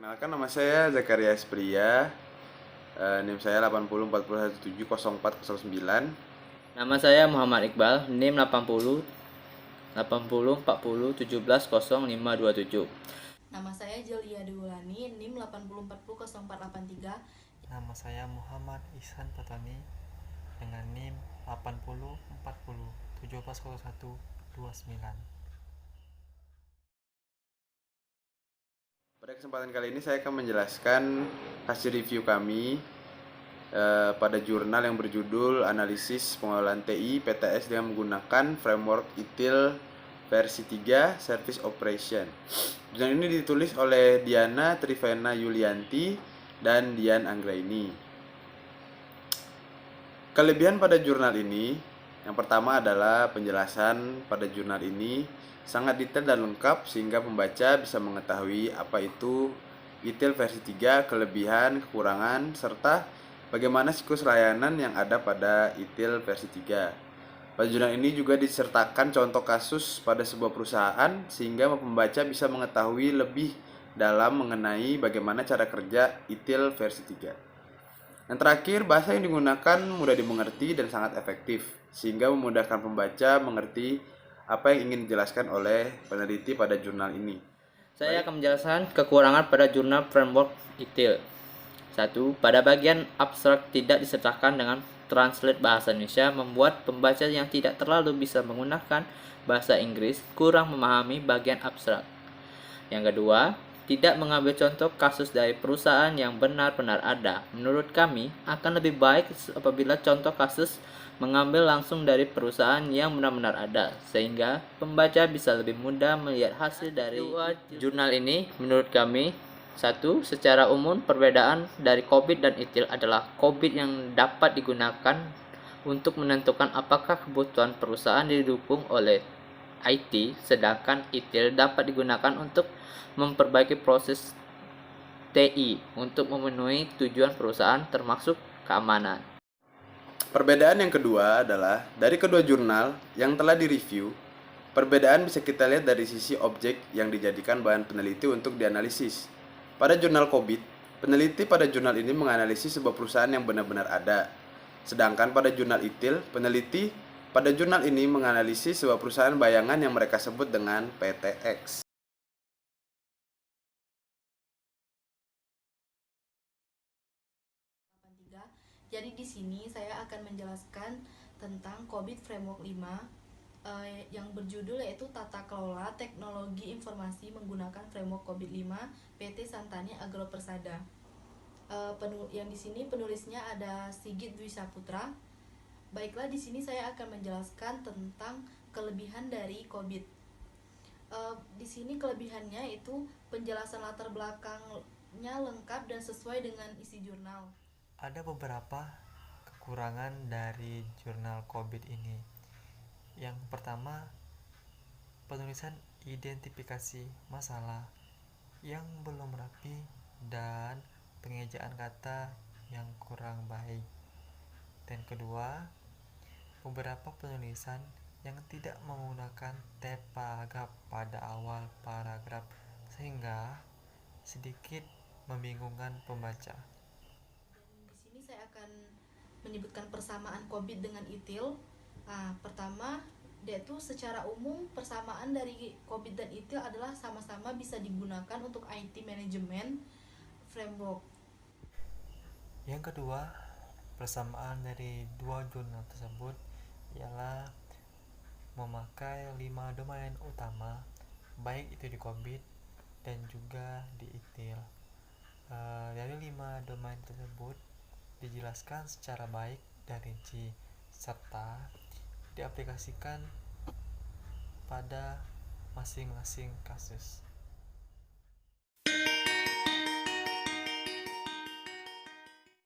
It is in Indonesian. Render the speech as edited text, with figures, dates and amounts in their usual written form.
Perkenalkan, nama saya Zakaria Espria, NIM saya 8041170409. Nama saya Muhammad Iqbal, NIM 80 40 17 Nama saya Jelia Dewulani, NIM 80400483. Nama saya Muhammad Ihsan Patani dengan NIM 80 40 170129. Pada kesempatan kali ini saya akan menjelaskan hasil review kami pada jurnal yang berjudul Analisis Pengelolaan TI PTS dengan menggunakan framework ITIL versi 3 Service Operation. Jurnal ini ditulis oleh Diana Trivena Yulianti dan Dian Anggraini. Kelebihan pada jurnal ini, yang pertama adalah penjelasan pada jurnal ini sangat detail dan lengkap sehingga pembaca bisa mengetahui apa itu ITIL versi 3, kelebihan, kekurangan, serta bagaimana siklus layanan yang ada pada ITIL versi 3. Pada jurnal ini juga disertakan contoh kasus pada sebuah perusahaan sehingga pembaca bisa mengetahui lebih dalam mengenai bagaimana cara kerja ITIL versi 3. Yang terakhir, bahasa yang digunakan mudah dimengerti dan sangat efektif sehingga memudahkan pembaca mengerti apa yang ingin dijelaskan oleh peneliti pada jurnal ini. Saya akan menjelaskan kekurangan pada jurnal framework ITIL. 1. Pada bagian abstrak tidak disertakan dengan translate bahasa Indonesia membuat pembaca yang tidak terlalu bisa menggunakan bahasa Inggris kurang memahami bagian abstrak. Yang kedua, tidak mengambil contoh kasus dari perusahaan yang benar-benar ada. Menurut kami, akan lebih baik apabila contoh kasus mengambil langsung dari perusahaan yang benar-benar ada, sehingga pembaca bisa lebih mudah melihat hasil dari jurnal ini. Menurut kami, 1. Secara umum, perbedaan dari COBIT dan ITIL adalah COBIT yang dapat digunakan untuk menentukan apakah kebutuhan perusahaan didukung oleh IT, sedangkan ITIL dapat digunakan untuk memperbaiki proses TI untuk memenuhi tujuan perusahaan termasuk keamanan. Perbedaan yang kedua adalah dari kedua jurnal yang telah direview. Perbedaan bisa kita lihat dari sisi objek yang dijadikan bahan peneliti untuk dianalisis. Pada jurnal COBIT, peneliti pada jurnal ini menganalisis sebuah perusahaan yang benar-benar ada. Sedangkan pada jurnal ITIL, peneliti pada jurnal ini menganalisis sebuah perusahaan bayangan yang mereka sebut dengan PTX. Jadi di sini saya akan menjelaskan tentang COBIT Framework 5 yang berjudul yaitu Tata Kelola Teknologi Informasi menggunakan Framework COBIT 5 PT Santani Agro Persada. Yang di sini penulisnya ada Sigit Dwi Saputra. Baiklah, di sini saya akan menjelaskan tentang kelebihan dari COBIT. Di sini kelebihannya itu penjelasan latar belakangnya lengkap dan sesuai dengan isi jurnal. Ada beberapa kekurangan dari jurnal COBIT ini. Yang pertama, penulisan identifikasi masalah yang belum rapi dan pengejaan kata yang kurang baik. Dan kedua, beberapa penulisan yang tidak menggunakan paragraf pada awal paragraf sehingga sedikit membingungkan pembaca. Di sini saya akan menyebutkan persamaan COBIT dengan ITIL. Pertama, yaitu secara umum persamaan dari COBIT dan ITIL adalah sama-sama bisa digunakan untuk IT Management Framework. Yang kedua, persamaan dari dua jurnal tersebut ialah memakai 5 domain utama, baik itu di COBIT dan juga di ITIL. Dari 5 domain tersebut dijelaskan secara baik dan rinci serta diaplikasikan pada masing-masing kasus.